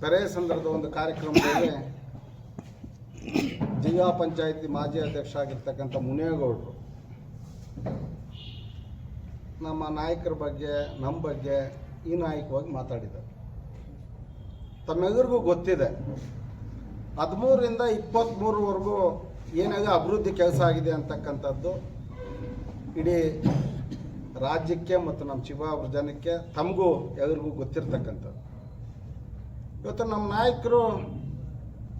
ಕರೆ ಸಂದರ್ಭದ ಒಂದು ಕಾರ್ಯಕ್ರಮದಲ್ಲಿ ಜಿಲ್ಲಾ ಪಂಚಾಯತಿ ಮಾಜಿ ಅಧ್ಯಕ್ಷ ಆಗಿರ್ತಕ್ಕಂಥ ಮುನೇಗೌಡರು ನಮ್ಮ ನಾಯಕರ ಬಗ್ಗೆ ನಮ್ಮ ಬಗ್ಗೆ ಈ ನಾಯಕವಾಗಿ ಮಾತಾಡಿದ್ದಾರೆ. ತಮ್ಮೆಲ್ಲರಿಗೂ ಗೊತ್ತಿದೆ 13ರಿಂದ 23ವರೆಗೂ ಏನಾಗ ಅಭಿವೃದ್ಧಿ ಕೆಲಸ ಆಗಿದೆ ಅಂತಕ್ಕಂಥದ್ದು ಇಡೀ ರಾಜ್ಯಕ್ಕೆ ಮತ್ತು ನಮ್ಮ ಚಿಕ್ಕಬಳ್ಳಾಪುರ ಜನಕ್ಕೆ ತಮಗೂ ಎಲ್ಲರಿಗೂ ಗೊತ್ತಿರ್ತಕ್ಕಂಥದ್ದು. ಇವತ್ತು ನಮ್ಮ ನಾಯಕರು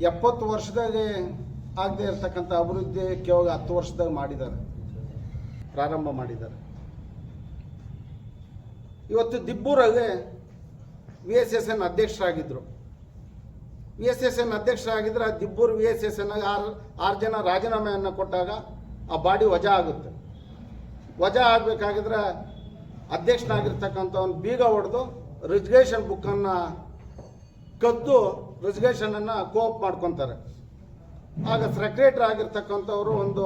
70 ವರ್ಷದಾಗೆ ಆಗದೆ ಇರತಕ್ಕಂಥ ಅಭಿವೃದ್ಧಿ ಕೇವಲ 10 ವರ್ಷದಾಗ ಮಾಡಿದ್ದಾರೆ, ಪ್ರಾರಂಭ ಮಾಡಿದ್ದಾರೆ. ಇವತ್ತು ದಿಬ್ಬೂರಾಗೆ VSSN ಅಧ್ಯಕ್ಷರಾಗಿದ್ದರು. VSSN ಅಧ್ಯಕ್ಷರಾಗಿದ್ದರೆ ದಿಬ್ಬೂರು VSSN 6 ಜನ ರಾಜೀನಾಮೆಯನ್ನು ಕೊಟ್ಟಾಗ ಆ ಬಾಡಿ ವಜಾ ಆಗುತ್ತೆ. ವಜಾ ಆಗಬೇಕಾಗಿದ್ರೆ ಅಧ್ಯಕ್ಷನಾಗಿರ್ತಕ್ಕಂಥವ್ನು ಬೀಗ ಹೊಡೆದು ರಿಸಿಗ್ನೇಷನ್ ಬುಕ್ಕನ್ನು ಕದ್ದು ರಿಸಿಗ್ನೇಷನನ್ನು ಕೋಪ್ ಮಾಡ್ಕೊತಾರೆ. ಆಗ ಸೆಕ್ರೆಟರಿ ಆಗಿರ್ತಕ್ಕಂಥವ್ರು ಒಂದು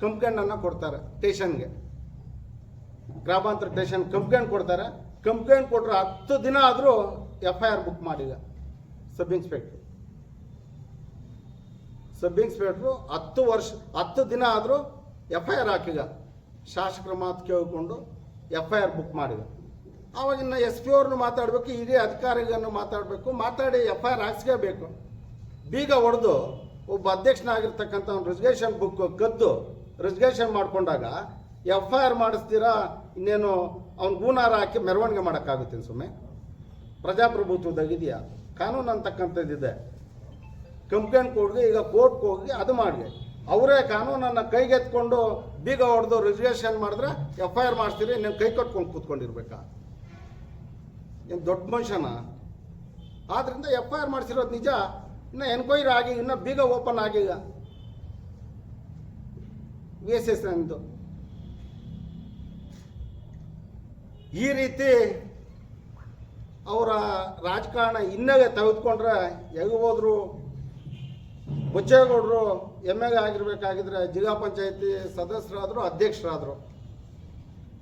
ಕಂಪ್ಲೇಂಟನ್ನು ಕೊಡ್ತಾರೆ ಸ್ಟೇಷನ್ಗೆ, ಗ್ರಾಮಾಂತರ ಸ್ಟೇಷನ್ ಕಂಪ್ಲೇಂಟ್ ಕೊಡ್ತಾರೆ. ಕಂಪ್ಲೇಂಟ್ ಕೊಟ್ಟರೆ 10 ದಿನ ಆದರೂ FIR ಬುಕ್ ಮಾಡಿಲ್ಲ. ಸಬ್ ಇನ್ಸ್ಪೆಕ್ಟ್ರು 10 ದಿನ ಆದರೂ FIR ಹಾಕಿಲ್ಲ. ಶಾಸಕರ ಮಾತು ಕೇಳಿಕೊಂಡು FIR ಬುಕ್ ಮಾಡಿಲ್ಲ. ಆವಾಗಿನ್ನ SP ಅವ್ರನ್ನು ಮಾತಾಡಬೇಕು, ಹಿರಿಯ ಅಧಿಕಾರಿಗಳನ್ನು ಮಾತಾಡಬೇಕು, ಮಾತಾಡಿ FIR ಹಾಕ್ಸ್ಕೋಬೇಕು. ಬೀಗ ಹೊಡೆದು ಒಬ್ಬ ಅಧ್ಯಕ್ಷನಾಗಿರ್ತಕ್ಕಂಥ ರಿಸಿಗ್ನೇಷನ್ ಬುಕ್ ಕದ್ದು ರಿಸಿಗ್ನೇಷನ್ ಮಾಡ್ಕೊಂಡಾಗ FIR ಮಾಡಿಸ್ತೀರಾ, ಇನ್ನೇನು ಅವ್ನು ಗೂನಾರ ಹಾಕಿ ಮೆರವಣಿಗೆ ಮಾಡೋಕ್ಕಾಗುತ್ತೆ? ಸುಮ್ಮನೆ ಪ್ರಜಾಪ್ರಭುತ್ವದಾಗಿದೆಯಾ? ಕಾನೂನು ಅಂತಕ್ಕಂಥದ್ದಿದೆ. ಕಂಪ್ಲೇಂಟ್ ಕೊಡಿ, ಈಗ ಕೋರ್ಟ್ಗೆ ಹೋಗಿ ಅದು ಮಾಡಿ. ಅವರೇ ಕಾನೂನನ್ನು ಕೈಗೆತ್ಕೊಂಡು ಬೀಗ ಹೊಡೆದು ರಿಸಿಗ್ನೇಷನ್ ಮಾಡಿದ್ರೆ FIR ಮಾಡಿಸ್ತೀರಿ, ಇನ್ನೇನು ಕೈ ಕಟ್ಕೊಂಡು ಕೂತ್ಕೊಂಡಿರ್ಬೇಕಾ? ಏನು ದೊಡ್ಡ ಮನುಷ್ಯನ? ಆದ್ದರಿಂದ FIR ಮಾಡಿಸಿರೋದು ನಿಜ. ಇನ್ನು ಎನ್ಕ್ವೈರಿ ಆಗಿ ಇನ್ನೂ ಬೀಗ ಓಪನ್ ಆಗಿಲ್ಲ. VSSN ಈ ರೀತಿ ಅವರ ರಾಜಕಾರಣ ಇನ್ನಗೆ ತೆಗೆದುಕೊಂಡ್ರೆ ಎಲ್ಲಿ ಹೋದ್ರು. ಬೊಚ್ಚೇಗೌಡರು MLA ಆಗಿರಬೇಕಾಗಿದ್ರೆ ಜಿಲ್ಲಾ ಪಂಚಾಯತಿ ಸದಸ್ಯರಾದರು,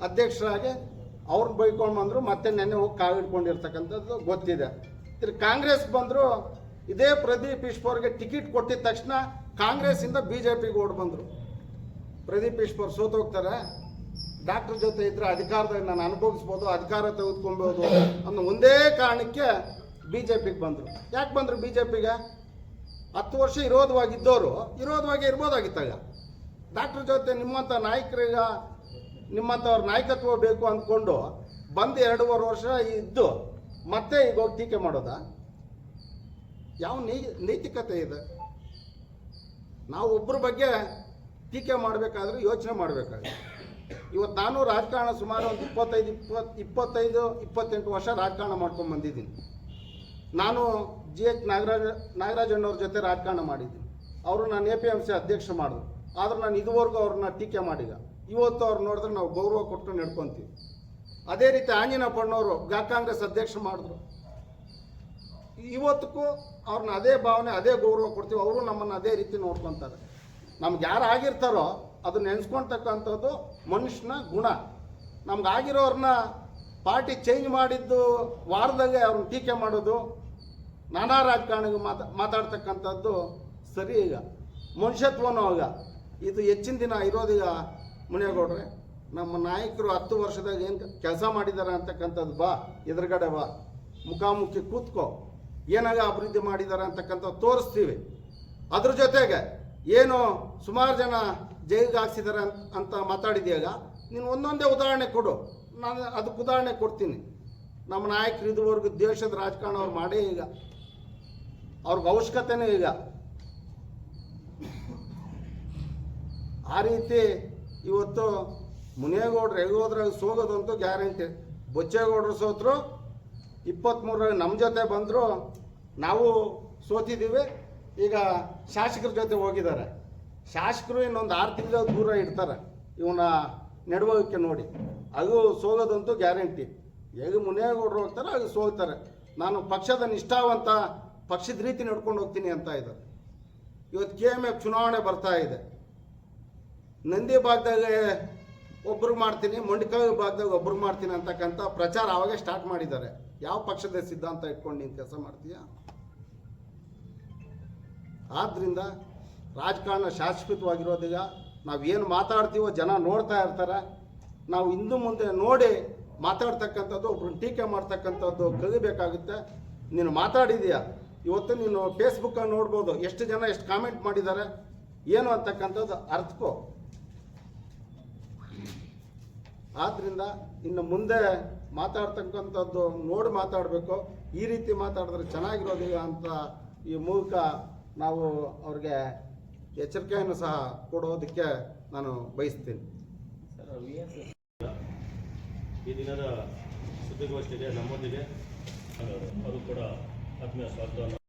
ಅಧ್ಯಕ್ಷರಾಗಿ ಅವ್ರನ್ನ ಬೈಕೊಂಡು ಬಂದರು. ಮತ್ತೆ ನೆನ್ನೆ ಹೋಗಿ ಕಾವಿಡ್ಕೊಂಡಿರ್ತಕ್ಕಂಥದ್ದು ಗೊತ್ತಿದೆ. ಕಾಂಗ್ರೆಸ್ ಬಂದರು, ಇದೇ ಪ್ರದೀಪ್ ಈಶ್ವರ್ಗೆ ಟಿಕೆಟ್ ಕೊಟ್ಟಿದ ತಕ್ಷಣ ಕಾಂಗ್ರೆಸ್ಸಿಂದ BJPಗೆ ಓಡ್ ಬಂದರು. ಪ್ರದೀಪ್ ಈಶ್ವರ್ ಸೋತೋಗ್ತಾರೆ, ಡಾಕ್ಟರ್ ಜೊತೆ ಇದ್ದರೆ ಅಧಿಕಾರದಾಗ ನಾನು ಅನುಭವಿಸ್ಬೋದು, ಅಧಿಕಾರ ತೆಗೆದುಕೊಳ್ಬೋದು ಅನ್ನೋ ಒಂದೇ ಕಾರಣಕ್ಕೆ BJPಗೆ ಬಂದರು. ಯಾಕೆ ಬಂದರು BJPಗೆ? 10 ವರ್ಷ ವಿರೋಧವಾಗಿದ್ದವರು ವಿರೋಧವಾಗಿ ಇರ್ಬೋದಾಗಿತ್ತಾಗ. ಡಾಕ್ಟರ್ ಜೊತೆ ನಿಮ್ಮಂಥ ನಾಯಕರೀಗ ನಿಮ್ಮಂಥವ್ರ ನಾಯಕತ್ವ ಬೇಕು ಅಂದ್ಕೊಂಡು ಬಂದು 2.5 ವರ್ಷ ಇದ್ದು ಮತ್ತೆ ಈಗ ಹೋಗಿ ಟೀಕೆ ಮಾಡೋದಾ? ಯಾವ ನೈತಿಕತೆ ಇದೆ? ನಾವು ಒಬ್ಬರ ಬಗ್ಗೆ ಟೀಕೆ ಮಾಡಬೇಕಾದ್ರೆ ಯೋಚನೆ ಮಾಡಬೇಕಾಗುತ್ತೆ. ಇವತ್ತು ನಾನು ರಾಜಕಾರಣ ಸುಮಾರು ಒಂದು 25-28 ವರ್ಷ ರಾಜಕಾರಣ ಮಾಡ್ಕೊಂಡು ಬಂದಿದ್ದೀನಿ. ನಾನು GH ನಾಗರಾಜಣ್ಣವ್ರ ಜೊತೆ ರಾಜಕಾರಣ ಮಾಡಿದ್ದೀನಿ. ಅವರು ನಾನು APMC ಅಧ್ಯಕ್ಷ ಮಾಡಿದ್ರು. ಆದ್ರೆ ನಾನು ಇದುವರೆಗೂ ಅವ್ರನ್ನ ಟೀಕೆ ಮಾಡಿಲ್ಲ. ಇವತ್ತು ಅವ್ರು ನೋಡಿದ್ರೆ ನಾವು ಗೌರವ ಕೊಟ್ಟು ನಡ್ಕೊತೀವಿ. ಅದೇ ರೀತಿ ಆಂಜನಪ್ಪಣ್ಣವರು ಬ್ಲಾಕ್ ಕಾಂಗ್ರೆಸ್ ಅಧ್ಯಕ್ಷ ಮಾಡಿದ್ರು. ಇವತ್ತಿಗೂ ಅವ್ರನ್ನ ಅದೇ ಭಾವನೆ, ಅದೇ ಗೌರವ ಕೊಡ್ತೀವಿ. ಅವರು ನಮ್ಮನ್ನು ಅದೇ ರೀತಿ ನೋಡ್ಕೊತಾರೆ. ನಮ್ಗೆ ಯಾರು ಆಗಿರ್ತಾರೋ ಅದು ನೆನೆಸ್ಕೊಳ್ತಕ್ಕಂಥದ್ದು ಮನುಷ್ಯನ ಗುಣ. ನಮ್ಗಾಗಿರೋರನ್ನ ಪಾರ್ಟಿ ಚೇಂಜ್ ಮಾಡಿದ್ದು ವಾರದಾಗೆ ಅವ್ರನ್ನ ಟೀಕೆ ಮಾಡೋದು, ನಾನಾ ರಾಜಕಾರಣಿಗೆ ಮಾತಾಡ್ತಕ್ಕಂಥದ್ದು ಸರಿ. ಈಗ ಮನುಷ್ಯತ್ವನೂ ಆಗ ಇದು ಹೆಚ್ಚಿನ ದಿನ ಇರೋದೀಗ. ಮುನೇಗೌಡ್ರೆ, ನಮ್ಮ ನಾಯಕರು 10 ವರ್ಷದಾಗ ಏನು ಕೆಲಸ ಮಾಡಿದ್ದಾರೆ ಅಂತಕ್ಕಂಥದ್ದು ಬಾ, ಎದುರುಗಡೆ ಬಾ, ಮುಖಾಮುಖಿ ಕೂತ್ಕೋ, ಏನಾಗ ಅಭಿವೃದ್ಧಿ ಮಾಡಿದ್ದಾರೆ ಅಂತಕ್ಕಂಥದ್ದು ತೋರಿಸ್ತೀವಿ. ಅದ್ರ ಜೊತೆಗೆ ಏನು ಸುಮಾರು ಜನ ಜೈಲಿಗೆ ಹಾಕ್ಸಿದ್ದಾರೆ ಅಂತ ಮಾತಾಡಿದ್ಯಾಗ ನೀನು ಒಂದೊಂದೇ ಉದಾಹರಣೆ ಕೊಡು, ನಾನು ಅದಕ್ಕೆ ಉದಾಹರಣೆ ಕೊಡ್ತೀನಿ. ನಮ್ಮ ನಾಯಕರು ಇದುವರೆಗೂ ದೇಶದ ರಾಜಕಾರಣ ಅವ್ರು ಮಾಡೇ ಈಗ, ಅವ್ರಿಗೆ ಅವಶ್ಯಕತೆನೇ ಈಗ. ಆ ರೀತಿ ಇವತ್ತು ಮುನೇಗೌಡರು ಎಗೋದ್ರಾಗ ಸೋಗೋದಂತೂ ಗ್ಯಾರಂಟಿ. ಬೊಚ್ಚೇಗೌಡರು ಸೋತರು, 23ರಲ್ಲಿ ನಮ್ಮ ಜೊತೆ ಬಂದರು, ನಾವು ಸೋತಿದ್ದೀವಿ. ಈಗ ಶಾಸಕರ ಜೊತೆ ಹೋಗಿದ್ದಾರೆ. ಶಾಸಕರು ಇನ್ನೊಂದು 6 ತಿಂಗಳ ದೂರ ಇಡ್ತಾರೆ ಇವನ ನಡವಳಿಕೆ ನೋಡಿ. ಅದು ಸೋಗೋದಂತೂ ಗ್ಯಾರಂಟಿ. ಹೇಗೆ ಮುನೇಗೌಡರು ಹೋಗ್ತಾರೆ ಅದು ಸೋಗ್ತಾರೆ. ನಾನು ಪಕ್ಷದ ನಿಷ್ಠಾವಂತ, ಪಕ್ಷದ ರೀತಿ ನಡ್ಕೊಂಡು ಹೋಗ್ತೀನಿ ಅಂತ ಇದ್ದಾರೆ. ಇವತ್ತು KMF ಚುನಾವಣೆ ಬರ್ತಾ ಇದೆ. ನಂದಿ ಭಾಗದಾಗ ಒಬ್ಬರು ಮಾಡ್ತೀನಿ, ಮಂಡಿಕಾಯಿ ಭಾಗದಾಗ ಒಬ್ಬರು ಮಾಡ್ತೀನಿ ಅಂತಕ್ಕಂಥ ಪ್ರಚಾರ ಆವಾಗೇ ಸ್ಟಾರ್ಟ್ ಮಾಡಿದ್ದಾರೆ. ಯಾವ ಪಕ್ಷದ ಸಿದ್ಧಾಂತ ಇಟ್ಕೊಂಡು ನೀನು ಕೆಲಸ ಮಾಡ್ತೀಯ? ಆದ್ದರಿಂದ ರಾಜಕಾರಣ ಶಾಶ್ವತವಾಗಿರೋದೀಗ ನಾವೇನು ಮಾತಾಡ್ತೀವೋ ಜನ ನೋಡ್ತಾ ಇರ್ತಾರೆ. ನಾವು ಹಿಂದೆ ಮುಂದೆ ನೋಡಿ ಮಾತಾಡ್ತಕ್ಕಂಥದ್ದು, ಒಬ್ರನ್ನ ಟೀಕೆ ಮಾಡ್ತಕ್ಕಂಥದ್ದು ಕಲಿಬೇಕಾಗುತ್ತೆ. ನೀನು ಮಾತಾಡಿದೀಯ, ಇವತ್ತು ನೀನು ಫೇಸ್ಬುಕ್ಕಲ್ಲಿ ನೋಡ್ಬೋದು ಎಷ್ಟು ಜನ ಎಷ್ಟು ಕಾಮೆಂಟ್ ಮಾಡಿದ್ದಾರೆ ಏನು ಅಂತಕ್ಕಂಥದ್ದು ಅರ್ಥಕೋ. ಆದ್ದರಿಂದ ಇನ್ನು ಮುಂದೆ ಮಾತಾಡ್ತಕ್ಕಂಥದ್ದು ನೋಡಿ ಮಾತಾಡಬೇಕು. ಈ ರೀತಿ ಮಾತಾಡಿದ್ರೆ ಚೆನ್ನಾಗಿರೋದಿಲ್ಲ ಅಂತ ಈ ಮೂಲಕ ನಾವು ಅವ್ರಿಗೆ ಎಚ್ಚರಿಕೆಯನ್ನು ಸಹ ಕೊಡೋದಕ್ಕೆ ನಾನು ಬಯಸ್ತೀನಿ. ಈ ದಿನದ ಸುದ್ದಿಗೋಷ್ಠಿಗೆ ನಮ್ಮೊಂದಿಗೆ ಅದು ಕೂಡ ಆತ್ಮೀಯ ಸ್ವಾಗತವನ್ನು